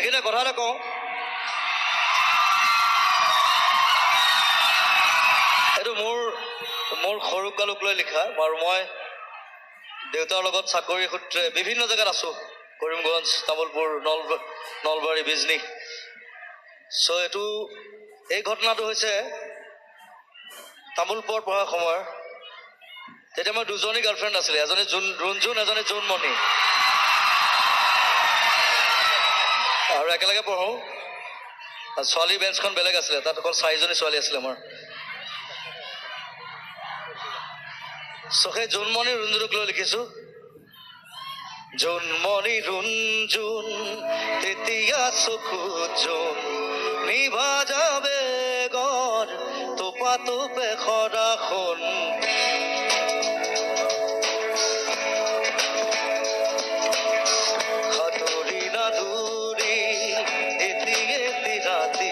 এইকেইটা কথা এটা কওঁ, এইটো মোৰ সৰু কালক লৈ লিখা। আৰু মই দেউতাৰ লগত চাকৰি সূত্ৰে বিভিন্ন জেগাত আছোঁ, কৰিমগঞ্জ, তামোলপুৰ, নলবাৰী, বিজনী। চ' এই ঘটনাটো হৈছে তামোলপুৰত পঢ়া সময়ৰ। তেতিয়া মই দুজনী গাৰ্লফ্ৰেণ্ড আছিলে, এজনী ৰুণজুন, এজনী জোনমণি, আৰু একেলগে পঢ়োঁ। ছোৱালী বেঞ্চখন বেলেগ আছিলে, তাত অকল 4জনী ছোৱালী আছিলে আমাৰ। চ' সেই জোনমণি ৰুণজুনক লৈ লিখিছোঁ। জোনমণি ৰুণজুন তেতিয়া চকু জোন নিভা যাবে গৰ তোপা তোপে সদাখন সাঁতুৰি নাদুৰি এটি ৰাতি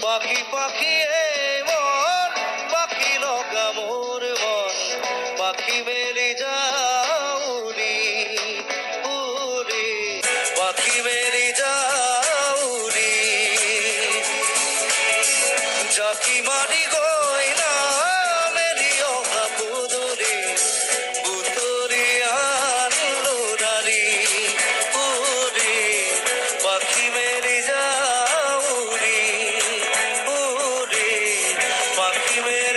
পাখি পাখিয়ে মন পাখি লগা মোৰ মন পাখি মেলি যাউনি উৰি পাখি মেলি যাউনি জাকি মাৰি গৈ না মেলি অহা বুদুৰি বুতৰি আনলো নাৰী উৰি পাখি মেলি যাউনি পাখি মেৰে